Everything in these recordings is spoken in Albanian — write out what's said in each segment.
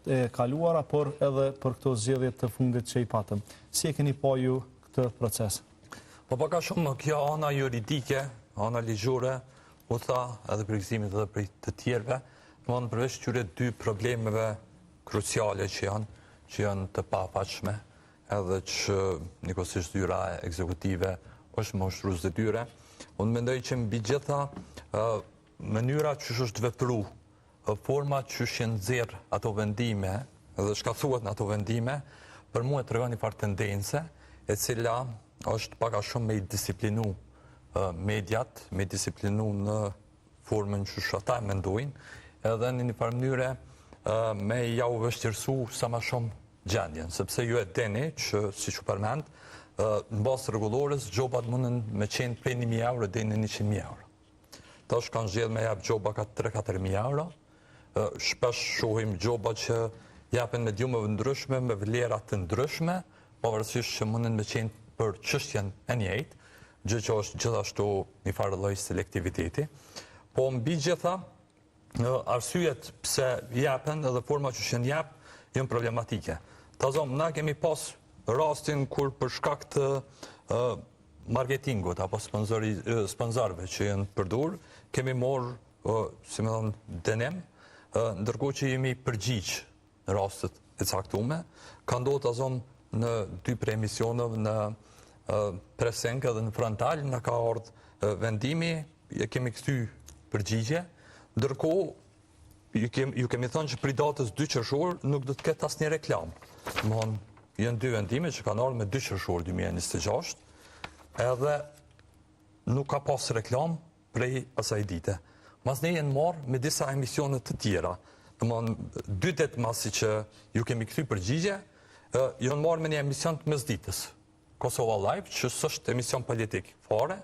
e kaluara, por edhe për këto zgjedhjet të fundit që i patëm. Si e keni po ju këtë proces? Po paka shumë kjo ana juridike, ana ligjore, u tha edhe për gëzimit edhe për të tjerve, domethënë përveç këtyre dy problemeve kruciale që janë të papaqshme, edhe që njëkohësisht dyra ekzekutive është më ushtrues detyre. Unë mendoj që mbi gjitha mënyra që është vepru, forma që është nxjerr ato vendime, edhe shkathuat në ato vendime, për mua tregon një farë tendence, e cila është pak a shumë me i disiplinu mediat, me i disiplinu në formën që ata mendojnë, edhe në një farë mënyre me ja u vështirësu sa ma shumë gjendjen, sepse ju e deni që, si që përmend, në bazë rregullores, gjobat mundën me qenë prej 1.000 euro dhe në 100.000 euro. Tash kanë zgjedhur me jap gjoba ka 3-4.000 euro. Shpesh shohim gjoba që japen me djumëve ndryshme, me vlera të ndryshme, pavarësisht që mundën me qenë për çështjen e njëjtë, gjë që është gjithashtu një farë lloj selektiviteti. Po mbi gjitha, arsyet pse japen edhe forma që janë jap janë problematike. Tazom, na kemi pas rastin kur për shkak të marketingut apo sponsorëve që janë përdur, kemi marrë, si më thon, dënim, ndërkohë që jemi përgjigj në rastet e caktuara. Ka ndodhur tazom në 2 prej emisioneve në Presenk edhe në Frontal, na ka ardhur vendimi, kemi kthy përgjigje, ndërkohë ju kemi thënë që prej datës 2 qershor nuk do të ketë asnjë reklam. Domthon, janë 2 vendime që kanë ardhur me 2 qershor 2026, edhe nuk ka pas reklam prej asaj dite. Mas ne jenë marrë me disa emisione të tjera. Domthon, 2 ditë masi që ju kemi kthy përgjigje, janë marrë me një emision të mesditës, Kosova Live, që s'është emision politik fare,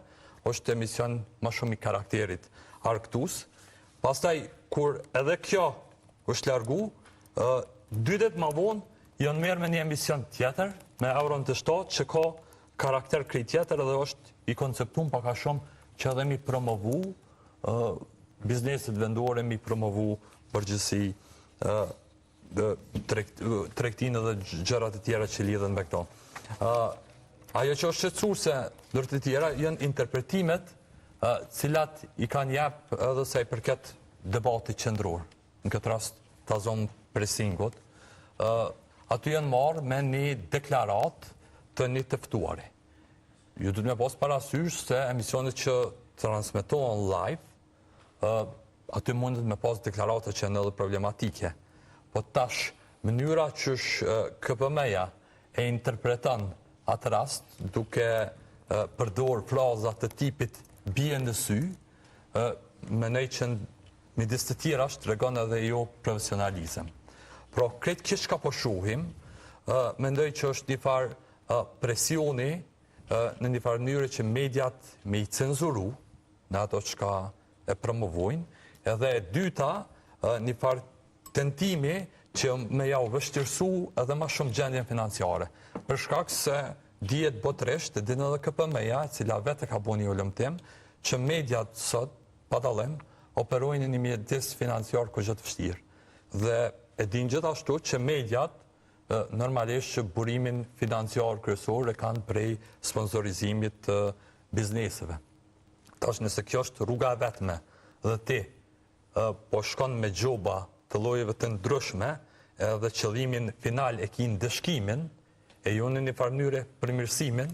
është emision më shumë i karakterit argëtues. Pastaj, kur edhe kjo është largu, 2 ditë më vonë janë merë me një emision tjetër, me Euron të shtatë, që ka karakter krejt tjetër edhe është i konceptuar pak a shumë që edhe mi promovu bizneset vendore, mi promovu përgjithësi tregtinë dhe gjërat e tjera që lidhen me këto. Ajo që është shqetësuese ndër të tjera janë interpretimet cilat i kanë jap edhe sa i përket debatit qendror. Në këtë rast tazon presingut. Aty janë marrë me një deklarat të një të ftuari. Ju duhet me pas parasysh se emisionet që transmetohen live, aty mundet me pas deklarata që janë edhe problematike. Po tash, mënyra që KPM-ja e interpreton atë rast, duke përdor fraza të tipit bie në sy, mendoj që midis të tjera tregon edhe jo profesionalizëm. Pra, krejt kish ka po shohim, mendoj që është një farë presioni në një farë mënyrë që mediat me i cenzuru në ato që e promovojnë, edhe e dyta një farë tentimi që me ja u vështirësu edhe ma shumë gjendjen financiare. Për shkak se dihet botërisht, dhe në edhe KPM-ja, cila vetë ka bu një ulëmtim, që mediat sot, pa dallim, operojnë një mjedis financiar kërgjët vështirë. Dhe e din gjithashtu që mediat, normalisht që burimin financiar kryesor e kanë prej sponsorizimit të bizneseve. Tash nëse kjo është rruga e vetme dhe ti po shkon me gjoba të llojeve të ndryshme, edhe qëllimin final e ki ndëshkimin, e jo në një farë mënyre përmirësimin,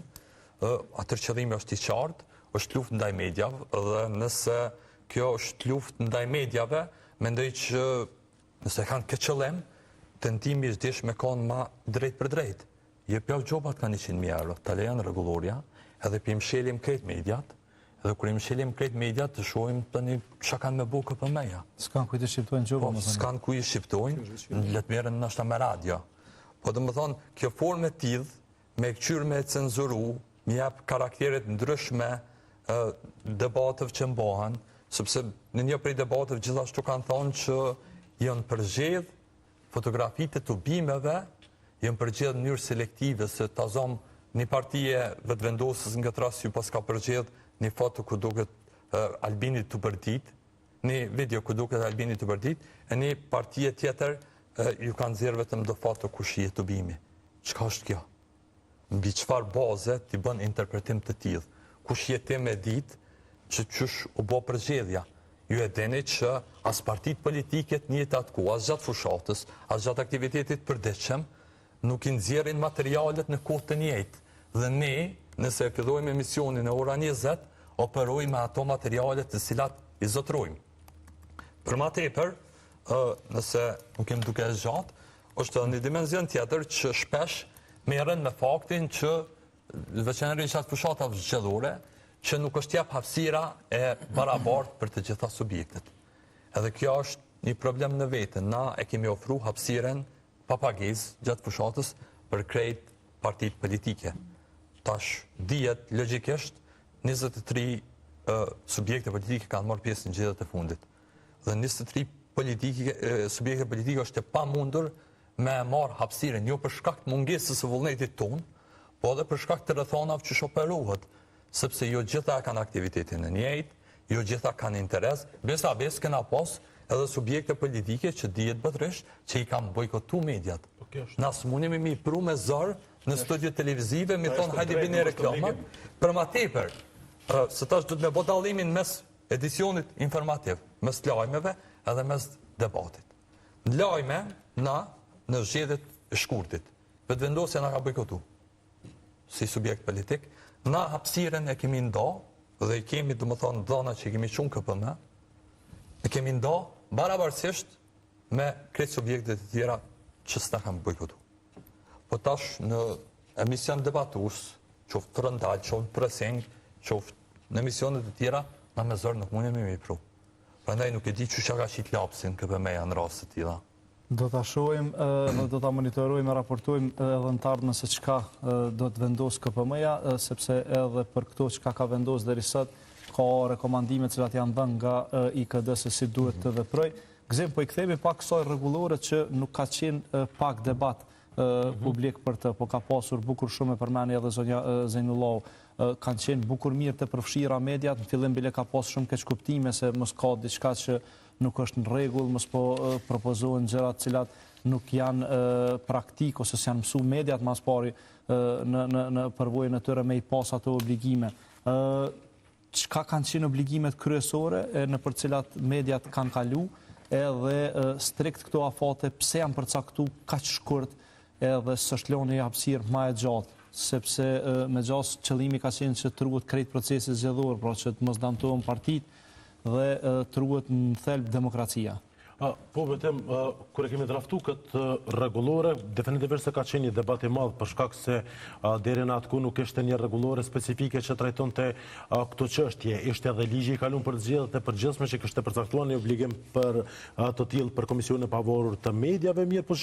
atër qëllimi është i qartë, është luftë ndaj mediave, dhe nëse kjo është luftë ndaj mediave, mendoj që nëse kanë këtë qëllim, tentimi është dish me kanë ma drejt për drejt. Jepja gjobat ka 100.000 euro, të lejan rregulloria, edhe për mshelim krejt mediat, edhe kur i mshelim krejt mediat të shohim tani çka kanë me bu KPM-ja. S'kan kujt të shqiptojnë gjoba, më thënë. S'kan kujt shqiptojnë, le të merren ndoshta me radio. Po domethënë, kjo formë e tillë me këqyr me cenzuru, më jap karaktere të ndryshme debateve që mbahen, sepse në një prej debateve gjithashtu kanë thonë që janë përgjedh fotografitë të tubimeve, janë përgjedh në mënyrë selektive, se tazom një partije vetëvendosës në këtë rast ju pas ka përgjedh një foto ku duket Albini të përdit, një video ku duket Albini të përdit, e një partije tjetër ju kanë nxjerrë vetëm do fat të kushije të bimi. Çka është kjo? Mbi çfarë baze ti bën interpretim të tillë? Kush jetë me ditë që qysh u bë përgjedhja? Ju e dini që as partitë politike të njëjtë atku, as gjatë fushatës, as gjatë aktivitetit përditshëm, nuk i nxjerrin materialet në kohë të njëjtë. Dhe ne, nëse fillojmë emisionin në ora 20, operojmë me ato materialet të cilat i zotrojmë. Për ma tepër, nëse nuk jem duke zgjatë, është një dimenzion tjetër që shpesh merren me faktin që veçanërisht atë fushatave zgjedhore, që nuk është jap hapësira e barabartë për të gjitha subjektet. Edhe kjo është një problem në vete. Na e kemi ofruar hapësiren pa pagesë gjatë fushatës për krejt partitë politike. Tash dihet logjikisht 23 subjekte politike kanë marrë pjesë në zgjedhjet e fundit. Dhe 23 subjekte politike është e pamundur me marrë hapësiren jo për shkak të mungesës së vullnetit tonë, po edhe për shkak të rrethonave që operohet, sepse jo gjitha kanë aktivitetin e njëjtë, jo gjitha kanë interes, besa kena pas edhe subjekte politike që dihet bëtërisht që i kanë bojkotu mediat. Na s'munemi mi pru me zërë në studio televizive, mi thonë hajde bini reklama, për ma tepër, se tash du të me bo dallimin mes edicionit informativ, mes lajmeve edhe mes debatit. Në lajme, na, në zgjedhjet e shkurtit, vetëvendosja na ka bojkotu, si subjekt politik, na hapësiren e kemi nda, dhe i kemi, du më thonë, dhona që i kemi qunë KPM, e kemi nda barabarësisht me kretë subjektet e tjera që s'na kam bojkotu. Po tash në emision debatus, qoftë të rëndal, qoftë presing, qoftë në emisionet e tjera, na me zërë nuk mundemi me i pru. Prandaj nuk e di që ka qit lapsin KPM-ja në rast të tilla. Do ta shohim, do ta monitorojmë, raportojmë edhe në të ardhmen se çka do të vendos KPM-ja, sepse edhe për këto çka ka vendos deri sot ka rekomandime të cilat janë dhënë nga IKD se si duhet të veproj. Gzim, po i kthehemi pak kësaj rregullore që nuk ka qenë pak debat publik për të, po ka pasur bukur shumë e përmeni edhe zonja Zejnullahu. Kanë qenë bukur mirë të përfshira mediat, në fillim bile ka pasur shumë keq kuptime se mos ka diçka që nuk është në rregull, mos po propozohen gjëra të cilat nuk janë praktik ose s'janë mësuar mediat mas pari në përvojën e tyre me i pas ato obligime. Çka kanë qenë obligimet kryesore në për cilat mediat kanë kalu, edhe strikt këto afate pse janë përcaktuar kaq shkurt edhe s'është lënë një hapësirë më e gjatë, sepse me gjatë qëllimi ka qenë që të ruhet krejt procesi zgjedhor, pra që të mos damtohen partitë dhe të ruhet në thelb demokracia. Po vetëm, kur e kemi draftu këtë rregullore, definitivisht se ka qenë një debat i madh për shkak se deri në atku nuk ishte një rregullore specifike që trajtonte këto çështje. Ishte edhe ligji i kaluar për zgjedhjet e përgjithshme që kishte përcaktuar një obligim për të tillë për Komisionin e Pavarur të Mediave, mirë po